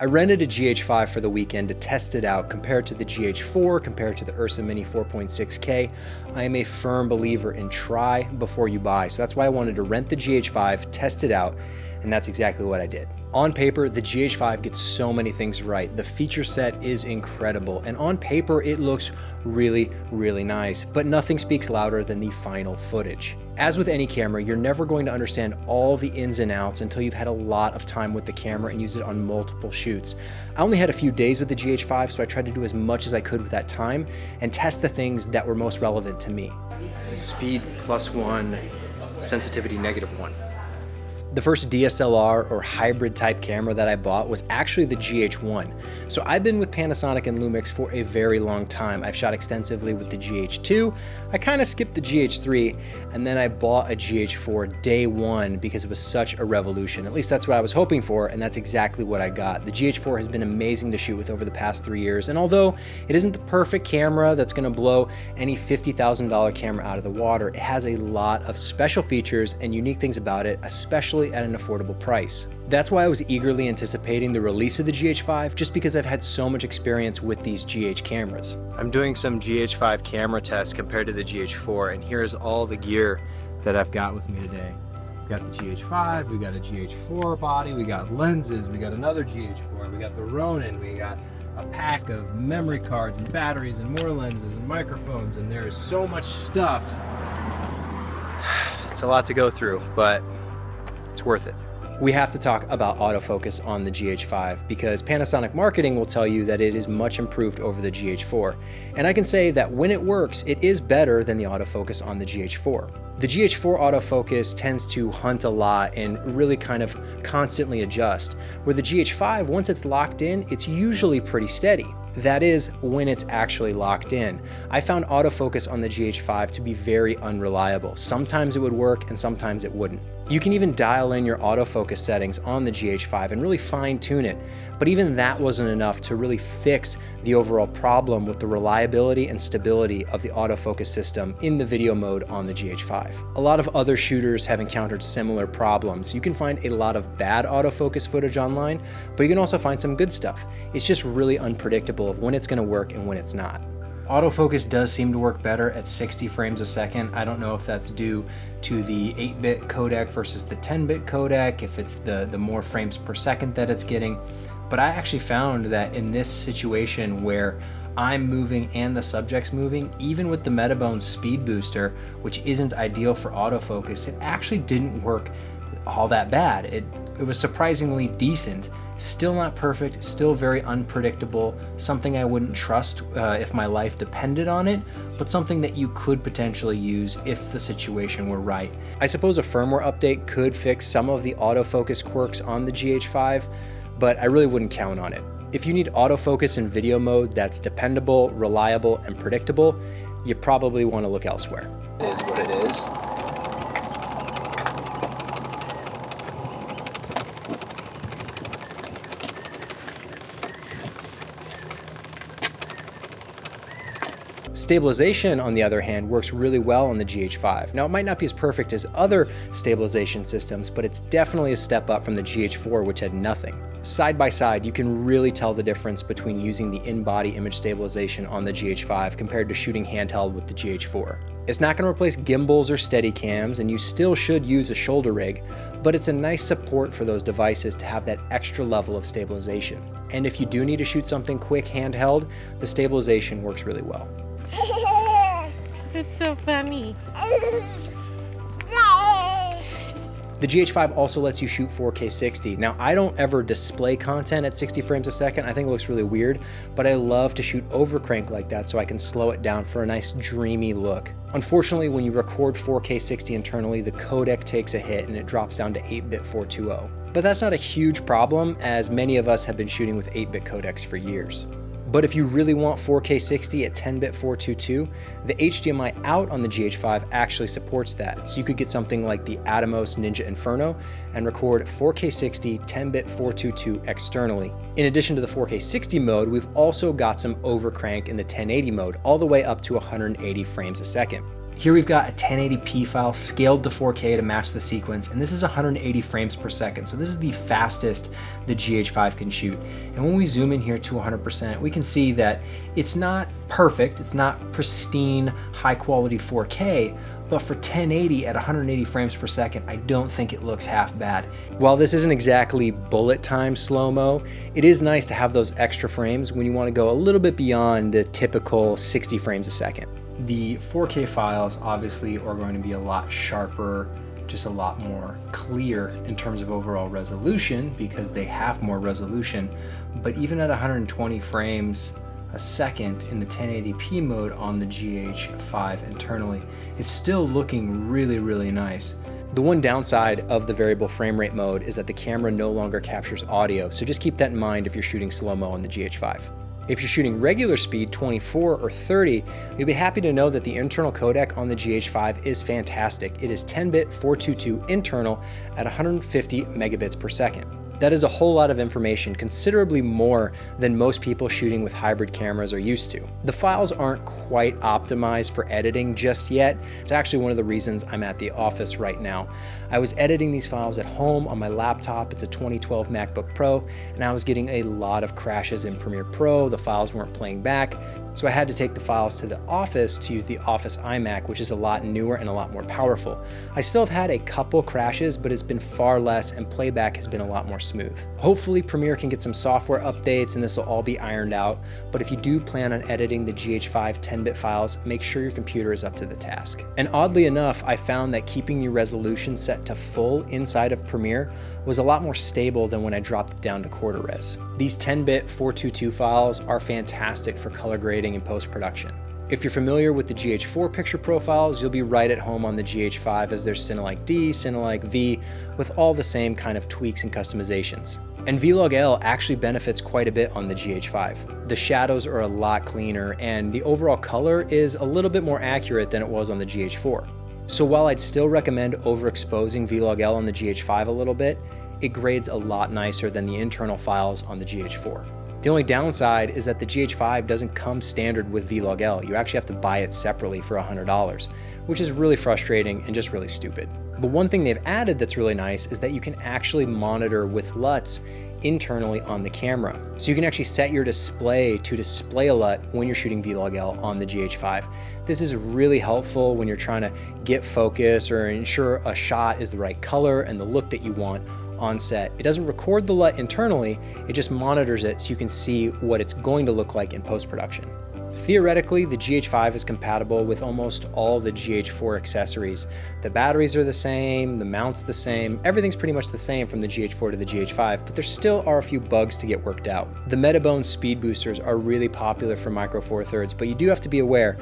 I rented a GH5 for the weekend to test it out compared to the GH4, compared to the Ursa Mini 4.6K. I am a firm believer in try before you buy, so that's why I wanted to rent the GH5, test it out, and that's exactly what I did. On paper, the GH5 gets so many things right. The feature set is incredible, and on paper, it looks really, really nice, but nothing speaks louder than the final footage. As with any camera, you're never going to understand all the ins and outs until you've had a lot of time with the camera and used it on multiple shoots. I only had a few days with the GH5, so I tried to do as much as I could with that time and test the things that were most relevant to me. Speed +1, sensitivity -1. The first DSLR or hybrid type camera that I bought was actually the GH1. So I've been with Panasonic and Lumix for a very long time. I've shot extensively with the GH2. I kind of skipped the GH3, and then I bought a GH4 day one because it was such a revolution. At least that's what I was hoping for, and that's exactly what I got. The GH4 has been amazing to shoot with over the past 3 years, and although it isn't the perfect camera that's gonna blow any $50,000 camera out of the water, it has a lot of special features and unique things about it, especially at an affordable price. That's why I was eagerly anticipating the release of the GH5, just because I've had so much experience with these GH cameras. I'm doing some GH5 camera tests compared to the GH4, and here's all the gear that I've got with me today. We've got the GH5, we got a GH4 body, we got lenses, we got another GH4, we got the Ronin, we got a pack of memory cards and batteries and more lenses and microphones, and there is so much stuff. It's a lot to go through, but it's worth it. We have to talk about autofocus on the GH5 because Panasonic marketing will tell you that it is much improved over the GH4. And I can say that when it works, it is better than the autofocus on the GH4. The GH4 autofocus tends to hunt a lot and really kind of constantly adjust, where the GH5, once it's locked in, it's usually pretty steady. That is, when it's actually locked in. I found autofocus on the GH5 to be very unreliable. Sometimes it would work and sometimes it wouldn't. You can even dial in your autofocus settings on the GH5 and really fine tune it, but even that wasn't enough to really fix the overall problem with the reliability and stability of the autofocus system in the video mode on the GH5. A lot of other shooters have encountered similar problems. You can find a lot of bad autofocus footage online, but you can also find some good stuff. It's just really unpredictable of when it's going to work and when it's not. Autofocus does seem to work better at 60 frames a second. I don't know if that's due to the 8-bit codec versus the 10-bit codec, if it's the more frames per second that it's getting. But I actually found that in this situation where I'm moving and the subject's moving, even with the Metabones Speed Booster, which isn't ideal for autofocus, it actually didn't work all that bad. It was surprisingly decent. Still not perfect, still very unpredictable, something I wouldn't trust if my life depended on it, but something that you could potentially use if the situation were right. I suppose a firmware update could fix some of the autofocus quirks on the GH5, but I really wouldn't count on it. If you need autofocus in video mode that's dependable, reliable, and predictable, you probably want to look elsewhere. It is what it is. Stabilization, on the other hand, works really well on the GH5. Now, it might not be as perfect as other stabilization systems, but it's definitely a step up from the GH4, which had nothing. Side by side, you can really tell the difference between using the in-body image stabilization on the GH5 compared to shooting handheld with the GH4. It's not going to replace gimbals or Steadicams, and you still should use a shoulder rig, but it's a nice support for those devices to have that extra level of stabilization. And if you do need to shoot something quick handheld, the stabilization works really well. It's so funny. The GH5 also lets you shoot 4K 60. Now, I don't ever display content at 60 frames a second. I think it looks really weird, but I love to shoot overcrank like that so I can slow it down for a nice dreamy look. Unfortunately, when you record 4K 60 internally, the codec takes a hit and it drops down to 8-bit 420. But that's not a huge problem, as many of us have been shooting with 8-bit codecs for years. But if you really want 4K 60 at 10-bit 422, the HDMI out on the GH5 actually supports that. So you could get something like the Atomos Ninja Inferno and record 4K 60 10-bit 422 externally. In addition to the 4K 60 mode, we've also got some overcrank in the 1080 mode, all the way up to 180 frames a second. Here we've got a 1080p file scaled to 4K to match the sequence, and this is 180 frames per second. So this is the fastest the GH5 can shoot. And when we zoom in here to 100%, we can see that it's not perfect, it's not pristine, high quality 4K, but for 1080 at 180 frames per second, I don't think it looks half bad. While this isn't exactly bullet time slow-mo, it is nice to have those extra frames when you want to go a little bit beyond the typical 60 frames a second. The 4K files obviously are going to be a lot sharper, just a lot more clear in terms of overall resolution because they have more resolution. But even at 120 frames a second in the 1080p mode on the GH5 internally, it's still looking really, really nice. The one downside of the variable frame rate mode is that the camera no longer captures audio, so just keep that in mind if you're shooting slow-mo on the GH5. If you're shooting regular speed, 24 or 30, you'll be happy to know that the internal codec on the GH5 is fantastic. It is 10-bit 422 internal at 150 megabits per second. That is a whole lot of information, considerably more than most people shooting with hybrid cameras are used to. The files aren't quite optimized for editing just yet. It's actually one of the reasons I'm at the office right now. I was editing these files at home on my laptop. It's a 2012 MacBook Pro, and I was getting a lot of crashes in Premiere Pro. The files weren't playing back, so I had to take the files to the office to use the Office iMac, which is a lot newer and a lot more powerful. I still have had a couple crashes, but it's been far less and playback has been a lot more smooth. Hopefully Premiere can get some software updates and this will all be ironed out, but if you do plan on editing the GH5 10-bit files, make sure your computer is up to the task. And oddly enough, I found that keeping your resolution set to full inside of Premiere was a lot more stable than when I dropped it down to quarter res. These 10-bit 422 files are fantastic for color grading and post-production. If you're familiar with the GH4 picture profiles, you'll be right at home on the GH5 as there's Cinelike D, Cinelike V, with all the same kind of tweaks and customizations. And Vlog-L actually benefits quite a bit on the GH5. The shadows are a lot cleaner and the overall color is a little bit more accurate than it was on the GH4. So while I'd still recommend overexposing Vlog-L on the GH5 a little bit, it grades a lot nicer than the internal files on the GH4. The only downside is that the GH5 doesn't come standard with Vlog-L. You actually have to buy it separately for $100, which is really frustrating and just really stupid. But one thing they've added that's really nice is that you can actually monitor with LUTs internally on the camera. So you can actually set your display to display a LUT when you're shooting Vlog-L on the GH5. This is really helpful when you're trying to get focus or ensure a shot is the right color and the look that you want on set. It doesn't record the LUT internally, it just monitors it so you can see what it's going to look like in post-production. Theoretically, the GH5 is compatible with almost all the GH4 accessories. The batteries are the same, the mount's the same, everything's pretty much the same from the GH4 to the GH5, but there still are a few bugs to get worked out. The Metabones Speed Boosters are really popular for Micro Four Thirds, but you do have to be aware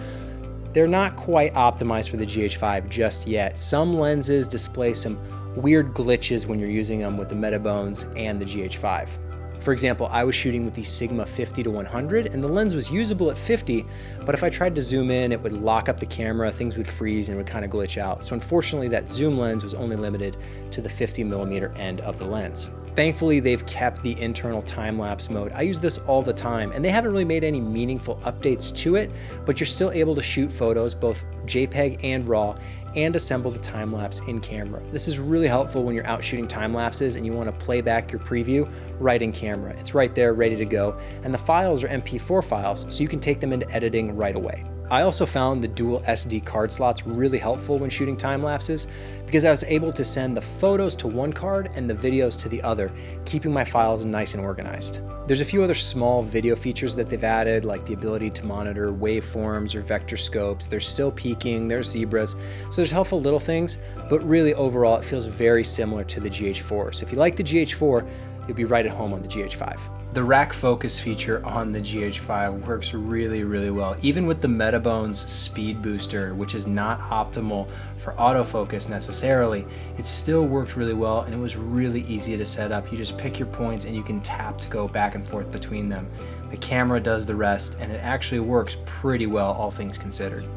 they're not quite optimized for the GH5 just yet. Some lenses display some weird glitches when you're using them with the Metabones and the GH5. For example, I was shooting with the Sigma 50 to 100 and the lens was usable at 50, but if I tried to zoom in, it would lock up the camera, things would freeze and would kind of glitch out. So unfortunately, that zoom lens was only limited to the 50mm end of the lens. Thankfully, they've kept the internal time-lapse mode. I use this all the time, and they haven't really made any meaningful updates to it, but you're still able to shoot photos, both JPEG and RAW, and assemble the time-lapse in camera. This is really helpful when you're out shooting time-lapses and you want to play back your preview right in camera. It's right there, ready to go, and the files are MP4 files, so you can take them into editing right away. I also found the dual SD card slots really helpful when shooting time lapses because I was able to send the photos to one card and the videos to the other, keeping my files nice and organized. There's a few other small video features that they've added, like the ability to monitor waveforms or vector scopes. There's still peaking, there's zebras, so there's helpful little things, but really overall it feels very similar to the GH4. So if you like the GH4, you'll be right at home on the GH5. The rack focus feature on the GH5 works really, really well. Even with the Metabones Speed Booster, which is not optimal for autofocus necessarily, it still worked really well and it was really easy to set up. You just pick your points and you can tap to go back and forth between them. The camera does the rest and it actually works pretty well, all things considered.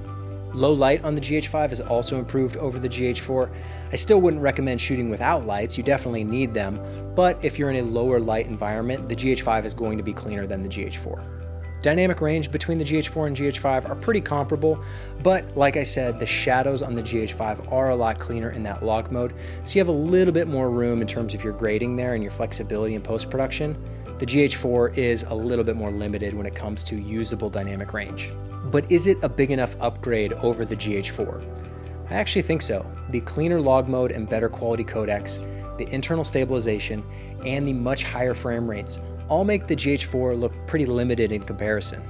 Low light on the GH5 is also improved over the GH4. I still wouldn't recommend shooting without lights, you definitely need them, but if you're in a lower light environment, the GH5 is going to be cleaner than the GH4. Dynamic range between the GH4 and GH5 are pretty comparable, but like I said, the shadows on the GH5 are a lot cleaner in that log mode, so you have a little bit more room in terms of your grading there and your flexibility in post-production. The GH4 is a little bit more limited when it comes to usable dynamic range. But is it a big enough upgrade over the GH4? I actually think so. The cleaner log mode and better quality codecs, the internal stabilization, and the much higher frame rates all make the GH4 look pretty limited in comparison.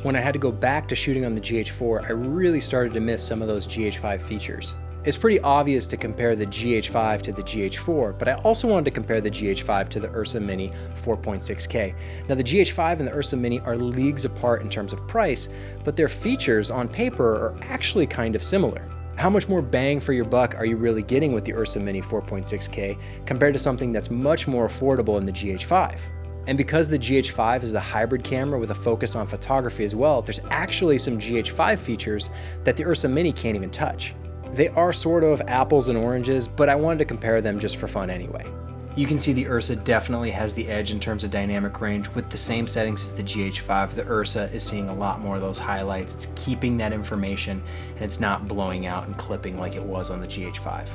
When I had to go back to shooting on the GH4, I really started to miss some of those GH5 features. It's pretty obvious to compare the GH5 to the GH4, but I also wanted to compare the GH5 to the Ursa Mini 4.6K. Now the GH5 and the Ursa Mini are leagues apart in terms of price, but their features on paper are actually kind of similar. How much more bang for your buck are you really getting with the Ursa Mini 4.6K compared to something that's much more affordable in the GH5? And because the GH5 is a hybrid camera with a focus on photography as well, there's actually some GH5 features that the Ursa Mini can't even touch. They are sort of apples and oranges, but I wanted to compare them just for fun anyway. You can see the Ursa definitely has the edge in terms of dynamic range. With the same settings as the GH5, the Ursa is seeing a lot more of those highlights. It's keeping that information and it's not blowing out and clipping like it was on the GH5.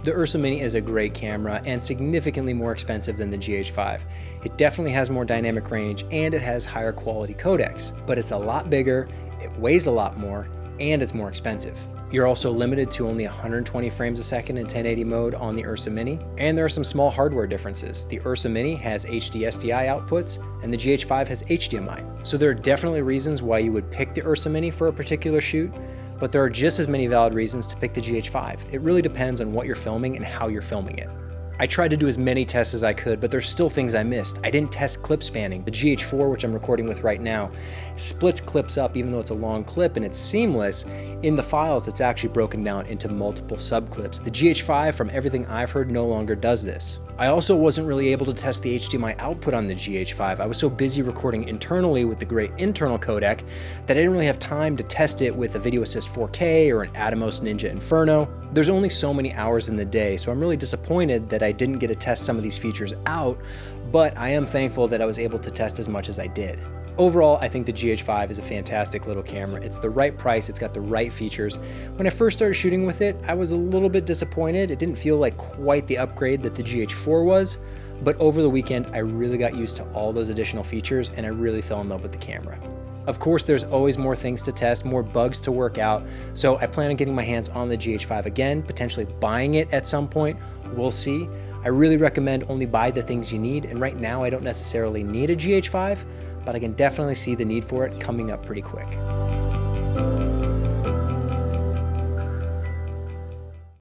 The Ursa Mini is a great camera and significantly more expensive than the GH5. It definitely has more dynamic range and it has higher quality codecs, but it's a lot bigger, it weighs a lot more, and it's more expensive. You're also limited to only 120 frames a second in 1080 mode on the Ursa Mini, and there are some small hardware differences. The Ursa Mini has HD SDI outputs, and the GH5 has HDMI. So there are definitely reasons why you would pick the Ursa Mini for a particular shoot, but there are just as many valid reasons to pick the GH5. It really depends on what you're filming and how you're filming it. I tried to do as many tests as I could, but there's still things I missed. I didn't test clip spanning. The GH4, which I'm recording with right now, splits clips up even though it's a long clip and it's seamless. In the files, it's actually broken down into multiple subclips. The GH5, from everything I've heard, no longer does this. I also wasn't really able to test the HDMI output on the GH5. I was so busy recording internally with the great internal codec that I didn't really have time to test it with a Video Assist 4K or an Atomos Ninja Inferno. There's only so many hours in the day, so I'm really disappointed that I didn't get to test some of these features out, but I am thankful that I was able to test as much as I did. Overall, I think the GH5 is a fantastic little camera. It's the right price, it's got the right features. When I first started shooting with it, I was a little bit disappointed. It didn't feel like quite the upgrade that the GH4 was, but over the weekend, I really got used to all those additional features and I really fell in love with the camera. Of course, there's always more things to test, more bugs to work out, so I plan on getting my hands on the GH5 again, potentially buying it at some point. We'll see. I really recommend only buy the things you need, and right now I don't necessarily need a GH5, but I can definitely see the need for it coming up pretty quick.